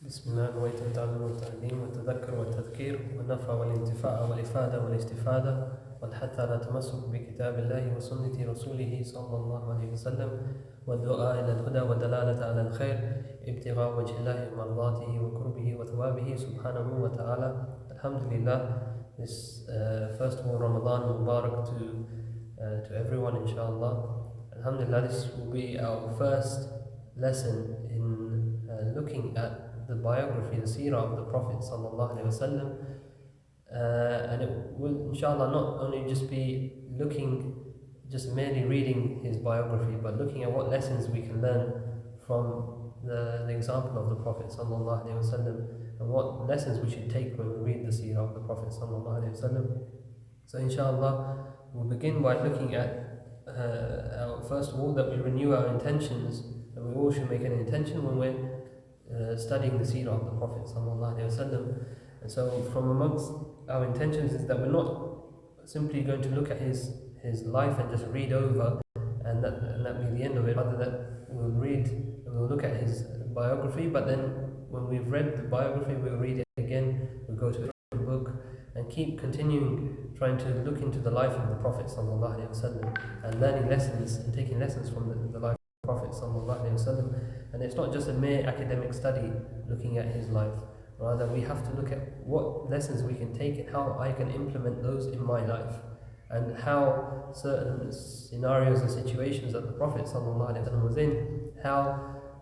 بسم الله نويت التعلم والتعليم والتذكر والتذكير والنفع والانتفاع والإفادة والاستفادة والحث على التمسك بكتاب الله وسنة رسوله صلى الله عليه وسلم والدعاء إلى الهدى والدلالة على الخير ابتغاء وجه الله ومرضاته وقربه وثوابه سبحانه وتعالى. Alhamdulillah, this first of all Ramadan Mubarak to everyone, inshallah. Alhamdulillah, this will be our first lesson in looking at the biography, the Sira of the Prophet sallallahu alaihi wasallam, and it will, inshallah, not only just be just merely reading his biography, but looking at what lessons we can learn from the example of the Prophet sallallahu alaihi wasallam, and what lessons we should take when we read the Sira of the Prophet sallallahu alaihi wasallam. So, inshallah, we'll begin by looking at first of all that we renew our intentions, and we all should make an intention when we're studying the Sira of the Prophet sallallahu alaihi wasallam. And so from amongst our intentions is that we're not simply going to look at his life and just read over and that be the end of it, rather that we'll read and we'll look at his biography, but then when we've read the biography we'll read it again, we'll go to a different book and keep continuing trying to look into the life of the Prophet sallallahu alaihi wasallam and learning lessons and taking lessons from the life of the Prophet sallallahu alaihi wasallam. And it's not just a mere academic study looking at his life, rather we have to look at what lessons we can take and how I can implement those in my life, and how certain scenarios and situations that the Prophet ﷺ was in, how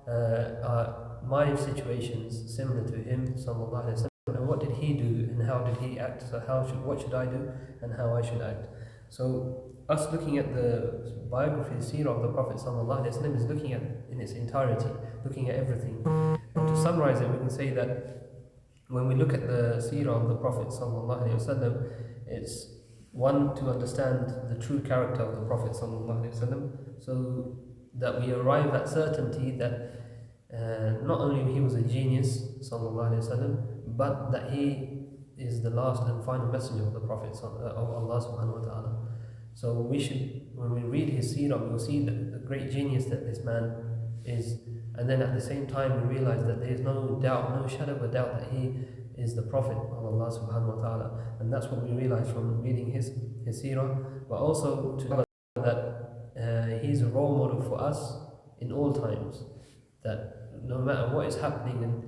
are my situations similar to him ﷺ, and what did he do and how did he act, so what should I do and how I should act. So us looking at the biography, the Sira of the Prophet ﷺ is looking at in its entirety, looking at everything. And to summarize it, we can say that when we look at the Sira of the Prophet ﷺ, it's one, to understand the true character of the Prophet ﷺ, so that we arrive at certainty that not only he was a genius ﷺ, but that he is the last and final messenger of the Prophet of Allah subhanahu wa ta'ala. So we should, when we read his Sira, we will see the great genius that this man is, and then at the same time we realize that there is no doubt, no shadow of a doubt that he is the Prophet of Allah subhanahu wa ta'ala. And that's what we realize from reading his Sira, but also to know that he's a role model for us in all times, that no matter what is happening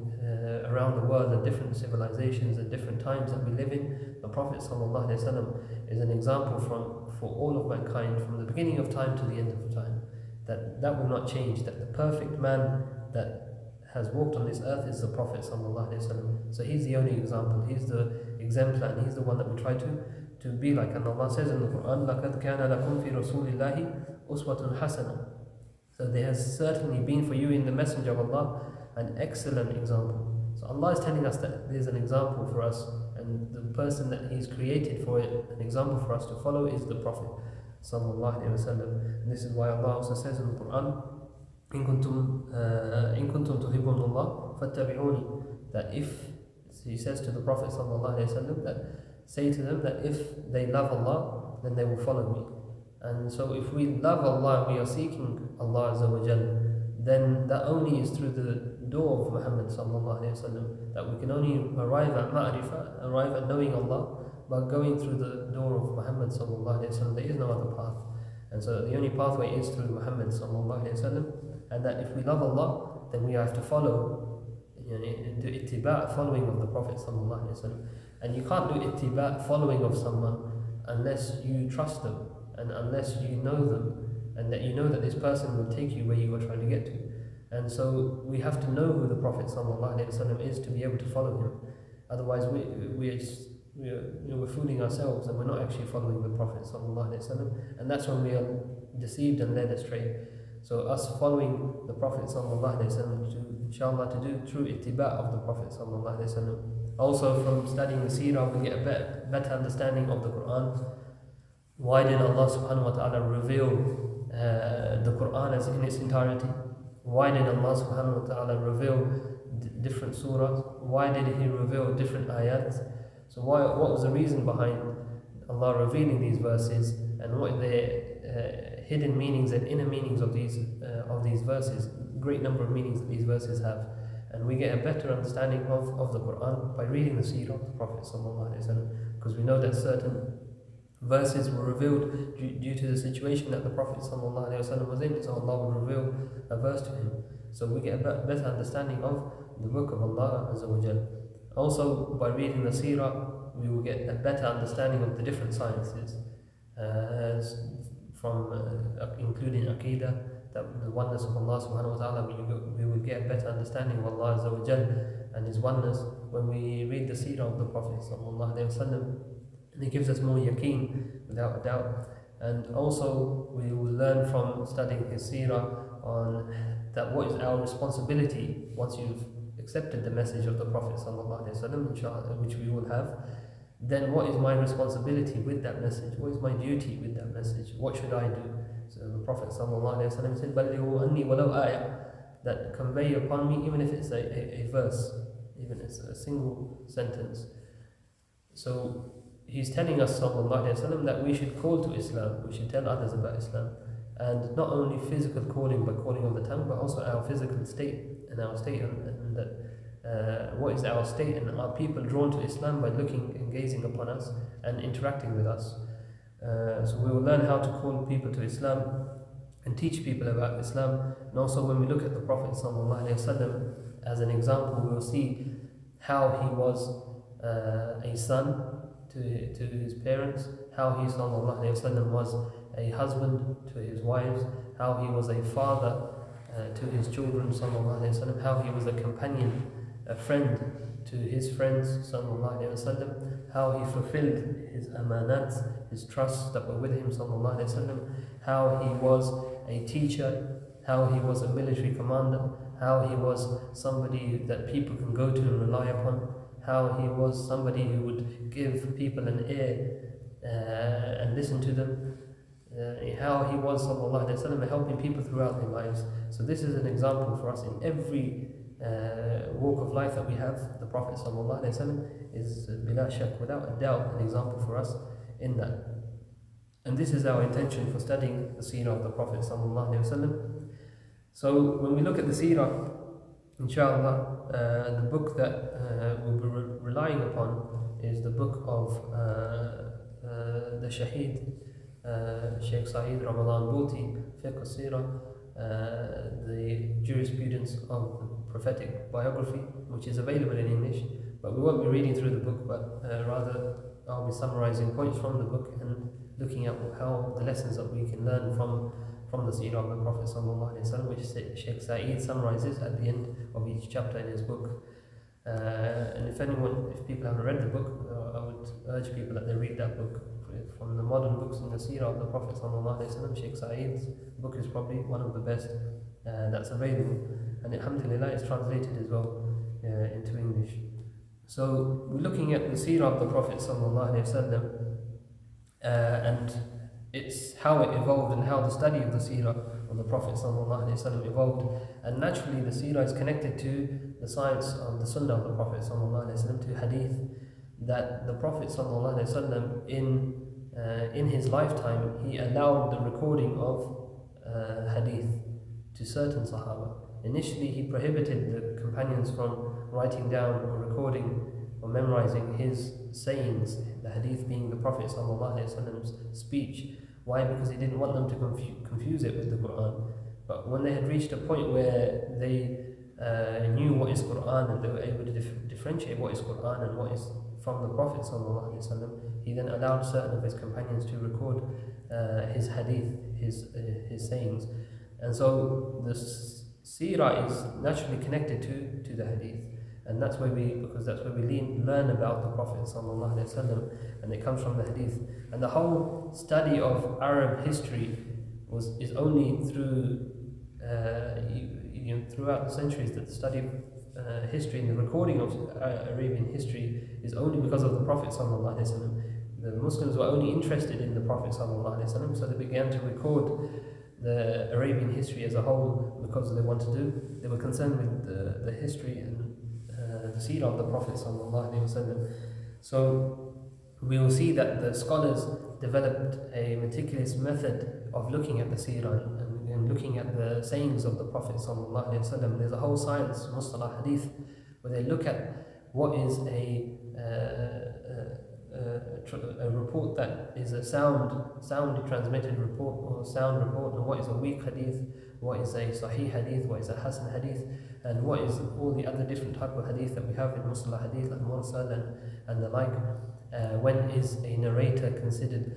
around the world, the different civilizations and different times that we live in, the Prophet sallallahu alaihi wasallam is an example for all of mankind from the beginning of time to the end of time. That will not change, that the perfect man that has walked on this earth is the Prophet sallallahu alaihi wasallam. So he's the only example, he's the exemplar, and he's the one that we try to be like. And Allah says in the Quran, لَقَدْ كَانَ لَكُمْ فِي رَسُولِ اللَّهِ أُسْوَةٌ حَسَنَةٌ. So there has certainly been for you in the Messenger of Allah an excellent example. So Allah is telling us that there's an example for us, and the person that He's created for it, an example for us to follow, is the Prophet sallallahu alaihi wasallam. And this is why Allah also says in the Quran, إن كنتم تحبون الله فاتبعوني. That if, He says to the Prophet sallallahu alaihi wasallam, that say to them that if they love Allah, then they will follow me. And so if we love Allah, we are seeking Allah Azza wa Jal, then that only is through the door of Muhammad sallallahu alaihi wasallam, that we can only arrive at ma'rifah, arrive at knowing Allah, by going through the door of Muhammad sallallahu alaihi wasallam. There is no other path, and so the only pathway is through Muhammad sallallahu alaihi wasallam. And that if we love Allah, then we have to follow, do ittiba', following of the Prophet sallallahu alaihi wasallam. And you can't do ittiba', following of someone, unless you trust them and unless you know them, and that you know that this person will take you where you are trying to get to. And so we have to know who the Prophet ﷺ is to be able to follow him. Otherwise we're fooling ourselves and we're not actually following the Prophet ﷺ, and that's when we are deceived and led astray. So us following the Prophet ﷺ, to, inshallah, to do true ittiba' of the Prophet ﷺ. Also from studying the Sirah we get a better understanding of the Quran. Why did Allah subhanahu wa ta'ala reveal the Quran as in its entirety? Why did Allah subhanahu wa ta'ala reveal different surahs? Why did He reveal different ayats? So what was the reason behind Allah revealing these verses, and what are the hidden meanings and inner meanings of these verses? Great number of meanings that these verses have. And we get a better understanding of the Quran by reading the Sira of the Prophet ﷺ, because we know that certain verses were revealed due to the situation that the Prophet ﷺ was in, so Allah would reveal a verse to him. So we get a better understanding of the book of Allah Azza wa Jal. Also, by reading the Sira, we will get a better understanding of the different sciences, including Aqidah, that the oneness of Allah subhanahu wa ta'ala. We will get a better understanding of Allah Azza wa Jal and His oneness when we read the Sira of the Prophet sallallahu alaihi wasallam. And it gives us more yaqeen, without a doubt. And also we will learn from studying his Sira on that what is our responsibility once you've accepted the message of the Prophet ﷺ, inshallah, which we will have. Then what is my responsibility with that message? What is my duty with that message? What should I do? So the Prophet ﷺ said, "Ballighu anni walau ayah," that convey upon me, even if it's a verse, even if it's a single sentence. So he's telling us ﷺ that we should call to Islam, we should tell others about Islam, and not only physical calling by calling of the tongue, but also our physical state and our state, and that what is our state, and are people drawn to Islam by looking and gazing upon us and interacting with us. So we will learn how to call people to Islam and teach people about Islam. And also when we look at the Prophet ﷺ as an example, we will see how he was a son to his parents, how he ﷺ was a husband to his wives, how he was a father to his children ﷺ, how he was a companion, a friend to his friends ﷺ, how he fulfilled his amanat, his trusts that were with him ﷺ, how he was a teacher, how he was a military commander, how he was somebody that people can go to and rely upon, how he was somebody who would give people an ear and listen to them, how he was ﷺ helping people throughout their lives. So this is an example for us in every walk of life that we have. The Prophet ﷺ is bila shak, without a doubt, an example for us in that. And this is our intention for studying the Sira of the Prophet ﷺ. So when we look at the Sira, inshallah, the book that we'll be relying upon is the book of the Shaheed, Shaykh Saeed Ramadan Bhuti, Fiqh Sira, the jurisprudence of the prophetic biography, which is available in English, but we won't be reading through the book, but rather I'll be summarizing points from the book and looking at how the lessons that we can learn from the Sira of the Prophet ﷺ, which Shaykh Saeed summarizes at the end of each chapter in his book. And if people haven't read the book, I would urge people that they read that book. From the modern books in the Sira of the Prophet ﷺ, Shaykh Saeed's book is probably one of the best that's available, and alhamdulillah it's translated as well into English. So we're looking at the Sira of the Prophet ﷺ, and it's how it evolved and how the study of the Sira of the Prophet ﷺ evolved. And naturally the Sira is connected to the science of the Sunnah of the Prophet ﷺ, to Hadith, that the Prophet ﷺ in his lifetime he allowed the recording of Hadith to certain Sahaba. Initially he prohibited the companions from writing down or recording or memorizing his sayings, the Hadith being the Prophet ﷺ's speech. Why? Because he didn't want them to confuse it with the Quran. But when they had reached a point where they knew what is Quran and they were able to differentiate what is Quran and what is from the Prophet ﷺ, he then allowed certain of his companions to record his hadith, his sayings. And so the Sira is naturally connected to the hadith. And that's where we learn about the Prophet ﷺ, and it comes from the hadith. And the whole study of Arab history is only through throughout the centuries, that the study of history and the recording of Arabian history is only because of the Prophet ﷺ. The Muslims were only interested in the Prophet ﷺ, so they began to record the Arabian history as a whole because they were concerned with the history and the Sira of the Prophet ﷺ. So we will see that the scholars developed a meticulous method of looking at the Sira and looking at the sayings of the Prophet ﷺ. There's a whole science, Mustalah Hadith, where they look at what is a report that is a soundly transmitted report or sound report, and what is a weak hadith, what is a sahih hadith, what is a hasan hadith, and what is all the other different type of hadith that we have in Mustalah Hadith, like mursal and the like. When is a narrator considered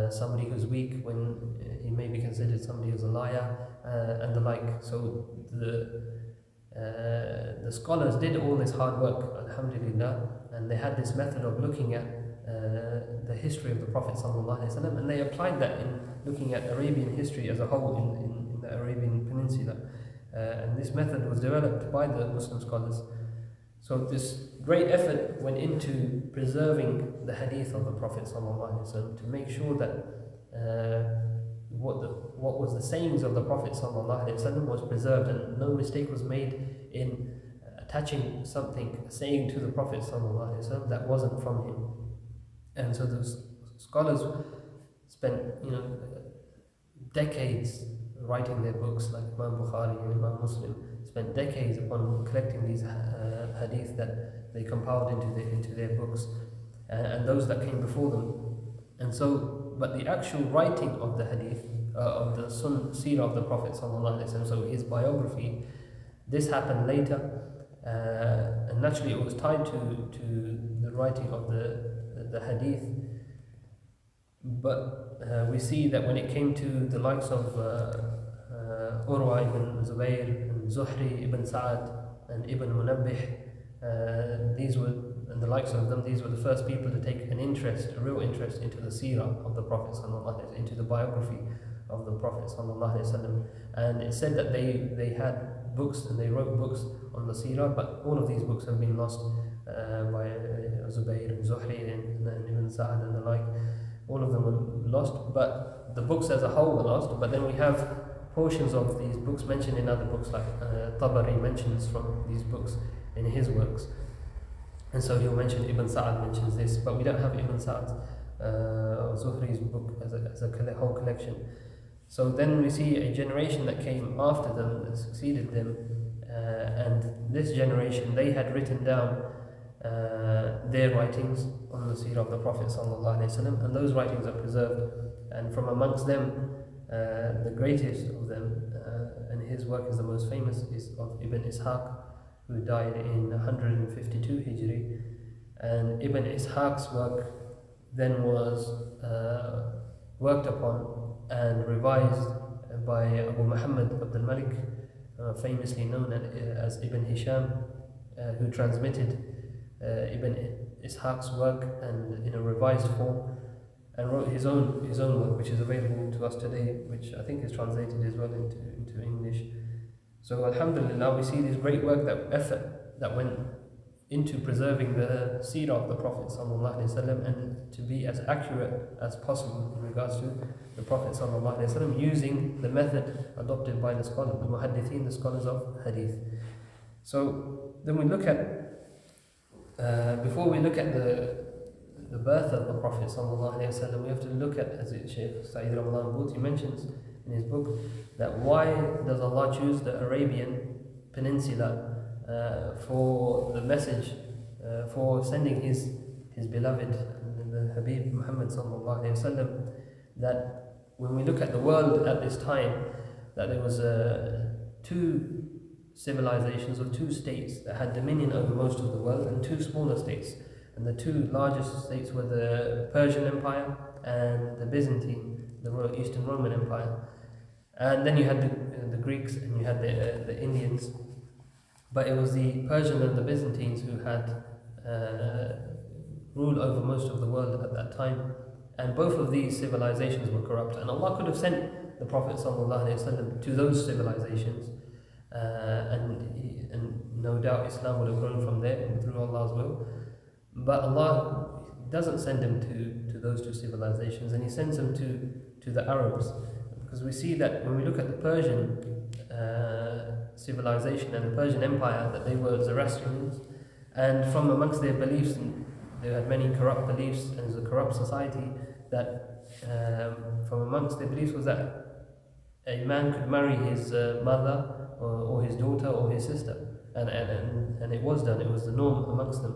somebody who's weak, when he may be considered somebody who's a liar, and the like. So the scholars did all this hard work, alhamdulillah, and they had this method of looking at the history of the Prophet ﷺ, and they applied that in looking at Arabian history as a whole in the Arabian Peninsula. And this method was developed by the Muslim scholars. So this great effort went into preserving the hadith of the Prophet ﷺ, to make sure that what was the sayings of the Prophet ﷺ was preserved, and no mistake was made in attaching something, a saying to the Prophet ﷺ that wasn't from him. And so the scholars spent, decades writing their books, like Imam Bukhari and Imam Muslim spent decades upon collecting these hadith that they compiled into their books, and those that came before them. And so, but the actual writing of the hadith, of the Sira of the Prophet ﷺ, so his biography, this happened later, and naturally it was tied to the writing of the hadith. But we see that when it came to the likes of Urwa ibn Zubayr and Zuhri ibn Sa'ad and Ibn Munabbih, these were, and the likes of them, these were the first people to take an interest, a real interest into the Sira of the Prophet ﷺ, into the biography of the Prophet ﷺ. And it said that they had books, and they wrote books on the Sira, but all of these books have been lost by Zubayr and Zuhri and Ibn Sa'ad and the like. All of them were lost, but the books as a whole were lost. But then we have portions of these books mentioned in other books, like Tabari mentions from these books in his works. And so he'll mention Ibn Sa'ad mentions this, but we don't have Ibn Sa'ad's Zuhri's book as a whole collection. So then we see a generation that came after them, that succeeded them, and this generation, they had written down their writings on the Sira of the Prophet ﷺ, and those writings are preserved. And from amongst them, the greatest of them, and his work is the most famous, is of Ibn Ishaq, who died in 152 Hijri. And Ibn Ishaq's work then was worked upon and revised by Abu Muhammad Abdul Malik, famously known as Ibn Hisham, who transmitted Ibn Ishaq's work and in a revised form, and wrote his own work, which is available to us today, which I think is translated as well into English. So alhamdulillah, we see this great work, that effort that went into preserving the Sira of the Prophet ﷺ, and to be as accurate as possible in regards to the Prophet ﷺ, using the method adopted by the scholars, the muhaddithin, the scholars of hadith. So then we look at, before we look at the birth of the Prophet ﷺ, we have to look at, as Shaykh Sa'id Ramadan Bhuti mentions in his book, that why does Allah choose the Arabian Peninsula for the message, for sending his beloved, the Habib Muhammad ﷺ, that when we look at the world at this time, that there was two civilizations or two states that had dominion over most of the world, and two smaller states. And the two largest states were the Persian Empire and the Byzantine, the Eastern Roman Empire. And then you had the Greeks, and you had the Indians. But it was the Persian and the Byzantines who had ruled over most of the world at that time. And both of these civilizations were corrupt. And Allah could have sent the Prophet ﷺ to those civilizations. And no doubt Islam would have grown from there through Allah's will. But Allah doesn't send him to those two civilizations, and He sends him to the Arabs. Because we see that when we look at the Persian civilization and the Persian Empire, that they were Zoroastrians, and from amongst their beliefs, and they had many corrupt beliefs, and it was a corrupt society, that from amongst their beliefs was that a man could marry his mother or his daughter or his sister, and it was done. It was the norm amongst them.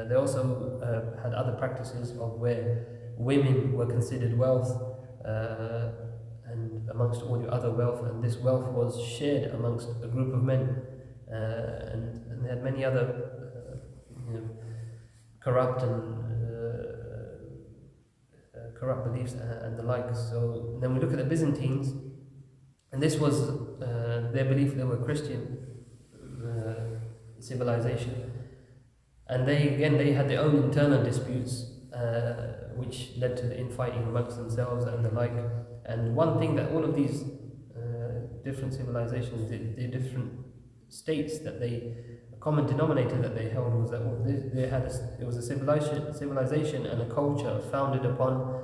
They also had other practices of where women were considered wealth, and amongst all your other wealth, and this wealth was shared amongst a group of men, and they had many other corrupt corrupt beliefs and the like. So then we look at the Byzantines, and this was their belief. They were Christian civilization, and they had their own internal disputes, which led to the infighting amongst themselves and the like. And one thing that all of these different civilizations, the different states that they, a common denominator that they held was that it was a civilization and a culture founded upon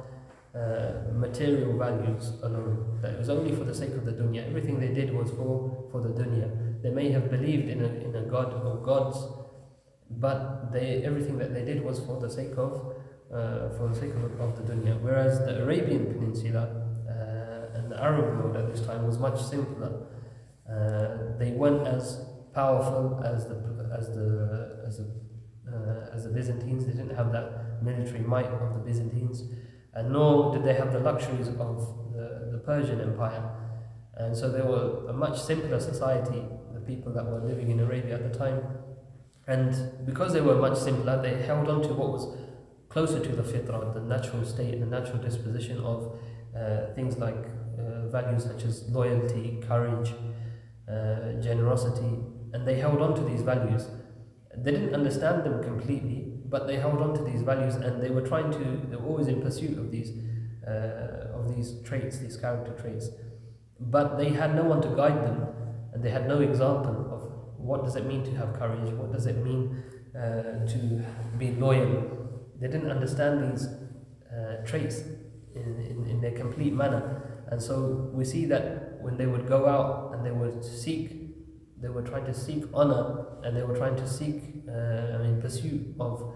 material values alone. That it was only for the sake of the dunya. Everything they did was for the dunya. They may have believed in a god or gods, but everything that they did was for the sake of the dunya. Whereas the Arabian Peninsula and the Arab world at this time was much simpler. They weren't as powerful as the Byzantines. They didn't have that military might of the Byzantines, and nor did they have the luxuries of the Persian Empire. And so they were a much simpler society, the people that were living in Arabia at the time. And because they were much simpler, they held on to what was closer to the fitrah, the natural state, the natural disposition of things like values such as loyalty, courage, generosity, and they held on to these values. They didn't understand them completely, but they held on to these values, and they were always in pursuit of these traits, these character traits. But they had no one to guide them, and they had no example of what does it mean to have courage, what does it mean to be loyal. They didn't understand these traits in their complete manner. And so we see that when they would go out and they were trying to seek honor, and they were trying to seek in pursuit of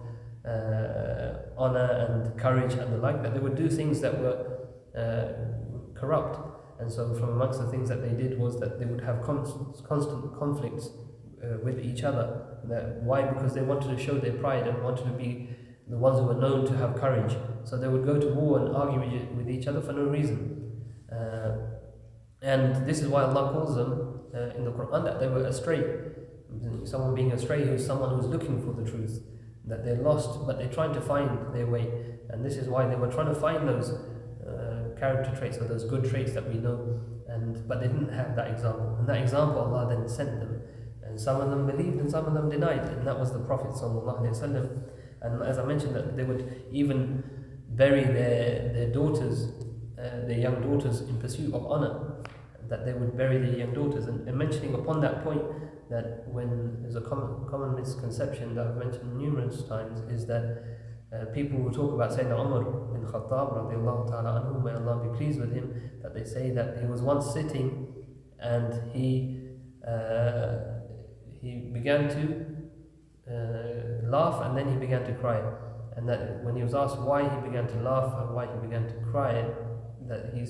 honor and courage and the like, that they would do things that were corrupt. And so from amongst the things that they did was that they would have constant conflicts with each other. Why? Because they wanted to show their pride and wanted to be the ones who were known to have courage. So they would go to war and argue with each other for no reason. And this is why Allah calls them in the Quran that they were astray. Someone being astray is someone who's looking for the truth, that they're lost, but they're trying to find their way. And this is why they were trying to find those character traits or those good traits that we know, but they didn't have that example. And that example Allah then sent them. And some of them believed and some of them denied, and that was the Prophet ﷺ. And as I mentioned, that they would even bury their daughters, their young daughters, in pursuit of honor. That they would bury their young daughters. And mentioning upon that point, that when there's a common misconception that I've mentioned numerous times, is that people will talk about Sayyidina Umar bin Khattab radiallahu ta'ala anhu, may Allah be pleased with him, that they say that he was once sitting and he began to laugh, and then he began to cry. And that when he was asked why he began to laugh and why he began to cry, that he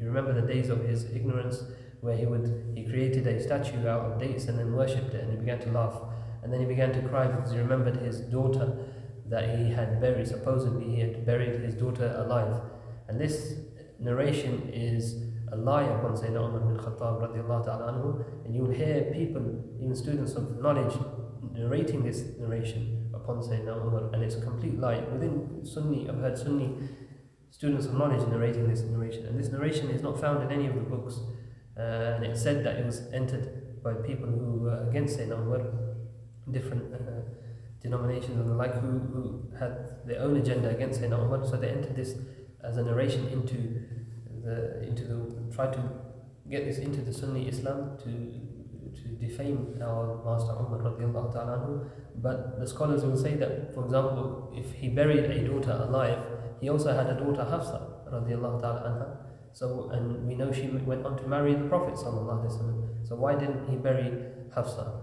remembered the days of his ignorance, where he created a statue out of dates and then worshipped it, and he began to laugh. And then he began to cry because he remembered his daughter that he had buried. Supposedly he had buried his daughter alive. And this narration is a lie upon Sayyidina Umar bin Khattab radiallahu ta'ala anhu. And you will hear people, even students of knowledge, narrating this narration upon Sayyidina Umar, and it's a complete lie. Within Sunni, I've heard Sunni students of knowledge narrating this narration, and this narration is not found in any of the books. And it's said that it was entered by people who were against Sayyidina Umar, different denominations and the like, who had their own agenda against Sayyidina Umar. So they entered this as a narration try to get this into the Sunni Islam to defame our Master Umar radiallahu ta'ala anhu. But the scholars will say that, for example, if he buried a daughter alive, he also had a daughter Hafsa radiallahu ta'ala anha. So, and we know she went on to marry the Prophet sallallahu alaihi wasallam. So why didn't he bury Hafsa?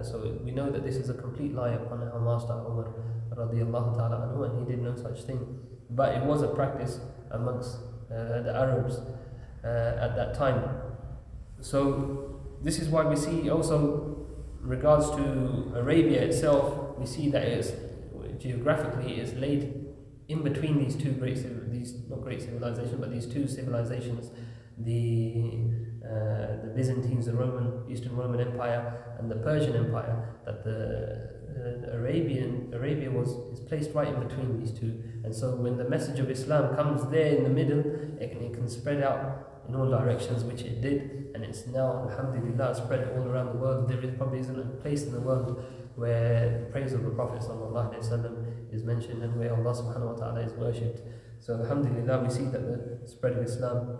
So we know that this is a complete lie upon our Master Umar radiallahu ta'ala anhu, and he did no such thing. But it was a practice amongst the Arabs at that time. So this is why we see also, in regards to Arabia itself, we see that geographically is laid in between these two not great civilizations, but these two civilizations, the Byzantines, the Eastern Roman Empire, and the Persian Empire. That the Arabia is placed right in between these two, and so when the message of Islam comes there in the middle, it can spread out in all directions, which it did, and it's now, alhamdulillah, spread all around the world. There probably isn't a place in the world where the praise of the Prophet ﷺ is mentioned and where Allah subhanahu wa ta'ala is worshipped. So alhamdulillah, we see that the spread of Islam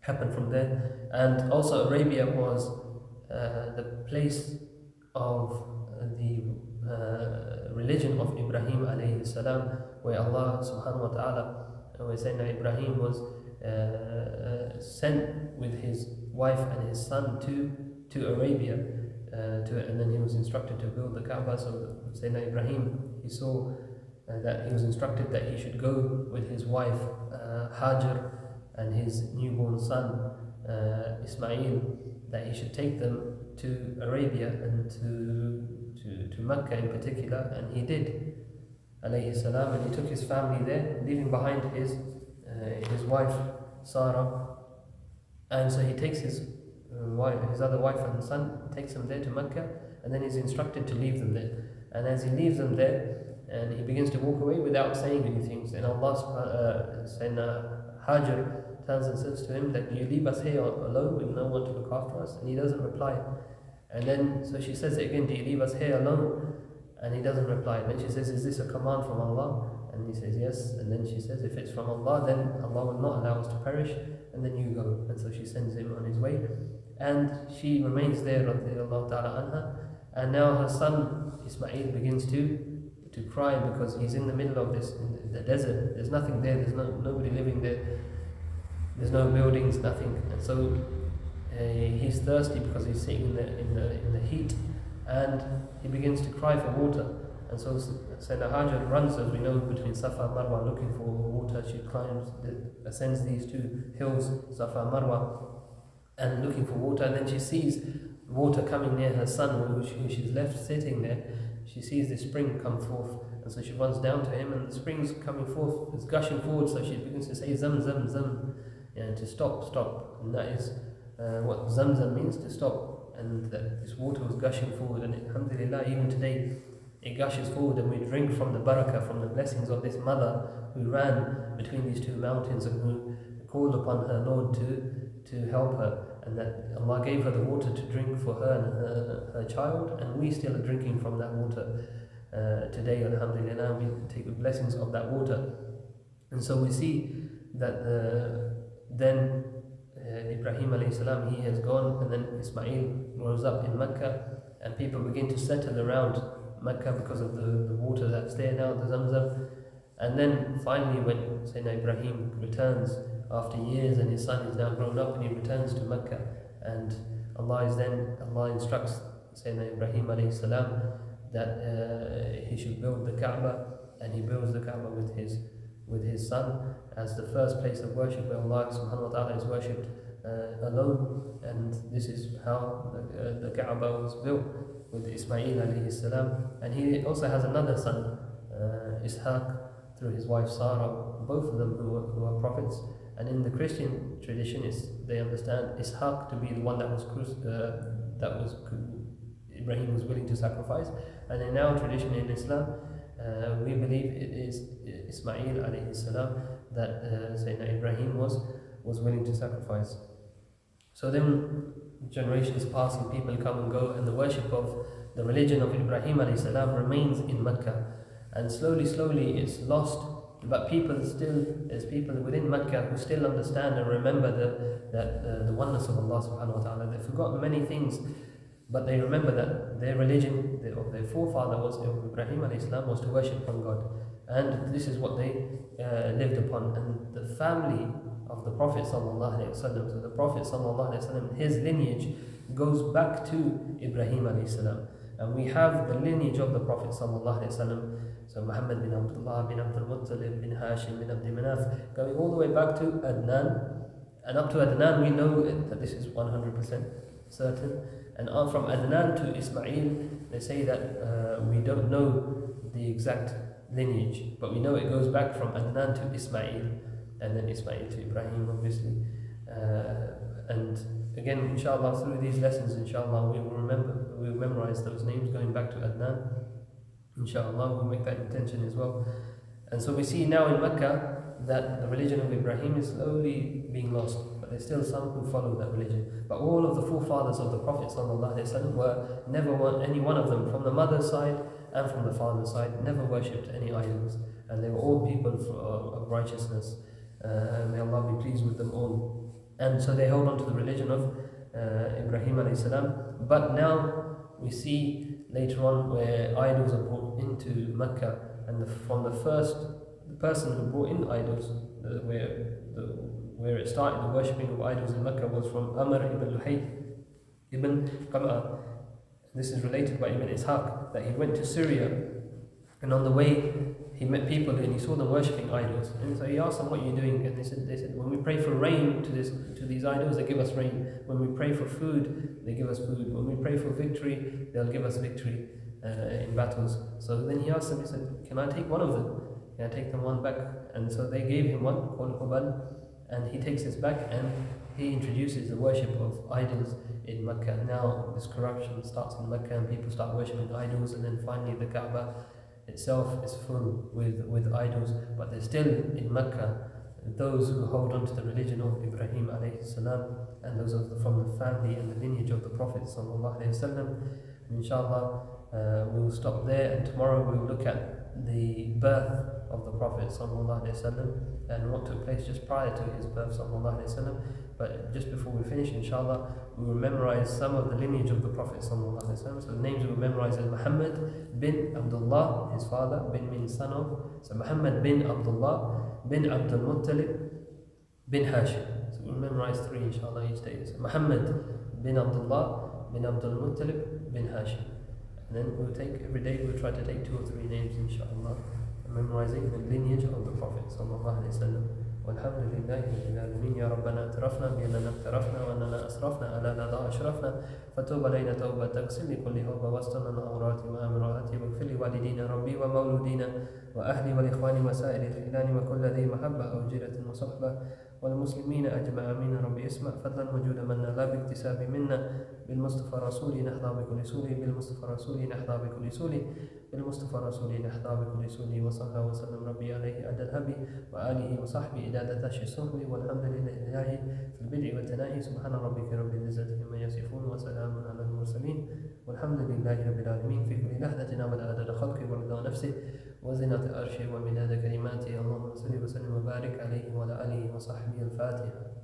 happened from there. And also Arabia was the place of the religion of Ibrahim alayhi salam, where Allah subhanahu wa ta'ala, where Sayyidina Ibrahim was sent with his wife and his son to Arabia, and then he was instructed to build the Kaaba. So Sayyidina Ibrahim, he saw that he was instructed that he should go with his wife Hajar and his newborn son Ismail, that he should take them to Arabia and to Mecca in particular, and he did, alayhi salam, and he took his family there, leaving behind his wife Sira, and so he takes his other wife and son, takes them there to Mecca, and then he's instructed to leave them there. And as he leaves them there, and he begins to walk away without saying anything, and Allah Sayyidina Hajar turns and says to him that, "Do you leave us here alone with no one to look after us?" And he doesn't reply. And then so she says it again, "Do you leave us here alone?" And he doesn't reply. And then she says, "Is this a command from Allah?" And he says, "Yes." And then she says, "If it's from Allah, then Allah will not allow us to perish, and then you go." And so she sends him on his way, and she remains there, radiallahu ta'ala anha. And now her son Ismail begins to cry, because he's in the middle of this, in the desert. There's nothing there, there's nobody living there, there's no buildings, nothing. And so he's thirsty because he's sitting in the heat, and he begins to cry for water. And so Sayyidina Hajar runs, as we know, between Safa and Marwa looking for water. She ascends these two hills, Safa and Marwa, and looking for water. And then she sees water coming near her son, who she's left sitting there. She sees the spring come forth, and so she runs down to him, and the spring's coming forth, it's gushing forward. So she begins to say Zam Zam Zam, and to stop. And that is what Zamzam means, to stop. And that this water was gushing forward, and alhamdulillah, even today it gushes forward, and we drink from the barakah, from the blessings of this mother who ran between these two mountains and who called upon her Lord to help her, and that Allah gave her the water to drink for her and her child, and we still are drinking from that water today, alhamdulillah. We take the blessings of that water. And so we see that then Ibrahim alayhi salam, he has gone, and then Ismail grows up in Mecca, and people begin to settle around Mecca because of the water that's there now, the Zamzam. And then finally, when Sayyidina Ibrahim returns after years, and his son is now grown up, and he returns to Mecca, and Allah instructs Sayyidina Ibrahim alayhi salam that he should build the Kaaba, and he builds the Kaaba with his son as the first place of worship, where Allah subhanahu wa ta'ala is worshipped alone. And this is how the Kaaba was built, with Ismail alayhi salam. And he also has another son, Ishaq, through his wife Sara, both of them who are prophets. And in the Christian tradition, they understand Ishaq to be the one that Ibrahim was willing to sacrifice. And in our tradition in Islam, we believe it is Ismail alayhi salam that Sayyidina Ibrahim was willing to sacrifice. So then generations pass, and people come and go, and the worship of the religion of Ibrahim alayhi salam remains in Mecca. And slowly it's lost, but there's people within Mecca who still understand and remember the oneness of Allah subhanahu wa ta'ala. They've forgotten many things, but they remember that their religion, of their forefather, Ibrahim alayhi salam, was to worship one God. And this is what they lived upon. And the family of the Prophet sallallahu alaihi wasallam, so the Prophet sallallahu alaihi wasallam, his lineage goes back to Ibrahim alayhi salam. And we have the lineage of the Prophet sallallahu alaihi wasallam, so Muhammad bin Abdullah bin Abdul Muttalib bin Hashim bin Abdi Manaf, going all the way back to Adnan, And up to Adnan, we know that this is 100% certain. And from Adnan to Ismail, they say that we don't know the exact lineage, but we know it goes back from Adnan to Ismail, and then Ismail to Ibrahim, obviously. And again, inshallah, through these lessons, inshallah, we will memorize those names going back to Adnan. Inshallah, we'll make that intention as well. And so we see now in Mecca that the religion of Ibrahim is slowly being lost, but there's still some who follow that religion. But all of the forefathers of the Prophet ﷺ were never any one of them, from the mother's side and from the father's side, never worshipped any idols, and they were all people of righteousness. May Allah be pleased with them all. And so they held on to the religion of Ibrahim alayhi salam. But now we see later on where idols are brought into Mecca, and from the person who brought in idols, where it started, the worshipping of idols in Mecca, was from Amr ibn Luhay ibn Qam'a. This is related by Ibn Ishaq, that he went to Syria, and on the way he met people and he saw them worshipping idols. And so he asked them, "What are you doing?" And they said, "When we pray for rain to these idols, they give us rain. When we pray for food, they give us food. When we pray for victory, they'll give us victory in battles." So then he asked them, he said, "Can I take one of them? Can I take them one back?" And so they gave him one called Hubal, and he takes this back and he introduces the worship of idols in Mecca. Now this corruption starts in Mecca and people start worshipping idols, and then finally the Kaaba itself is full with idols. But there's still in Mecca those who hold on to the religion of Ibrahim alayhi salam, and those from the family and the lineage of the Prophet sallallahu alayhi wasallam. Inshallah, we will stop there, and tomorrow we will look at the birth of the Prophet sallallahu alaihi wasallam and what took place just prior to his birth sallallahu alaihi wasallam. But just before we finish, inshallah, we will memorize some of the lineage of the Prophet sallallahu alaihi wasallam. So the names we will memorize is Muhammad bin Abdullah, his father, bin means son of. So Muhammad bin Abdullah bin Abdul Muttalib bin Hashim. So we'll memorize 3 inshallah each day. So Muhammad bin Abdullah bin Abdul Muttalib bin Hashim. And then we'll take every day, we'll try to take 2 or 3 names inshallah, memorizing the lineage of the Prophet sallallahu alaihi wasallam. والحمد لله رب العالمين. يا ربنا اعترفنا بأننا اقترفنا وأننا أسرفنا على لدى أشرفنا فتوب علينا توبة تغسل لكل هوبة واستر لنا عوراتي وأمراتي واغفر لوالدينا ربي ومولودينا وأهلي والإخوان وسائر الخلان وكل ذي محبة أو جيرة وصحبة والمسلمين أجمع آمين. ربي اسمع فضلا وجود منا لا باكتساب منا بالمصطفى رسولي نحظى بكل سولي بالمصطفى رسولي نحظى بكل سولي بالمصطفى رسولي نحظى بكل سولي وصلى وسلم ربي عليه أدى الهبي وآله وصحبه إلى تشي السهل والحمد لله في البدء والتناهي. سبحان ربك رب العزة عما يصفون وسلام على المرسلين والحمد لله رب العالمين. في كل لحظة عمل عدد خلقه ورضا نفسه وزنة عرشه ومداد كلماته. اللهم صل وسلم وبارك عليه وعلى آله وصحبه. الفاتحة.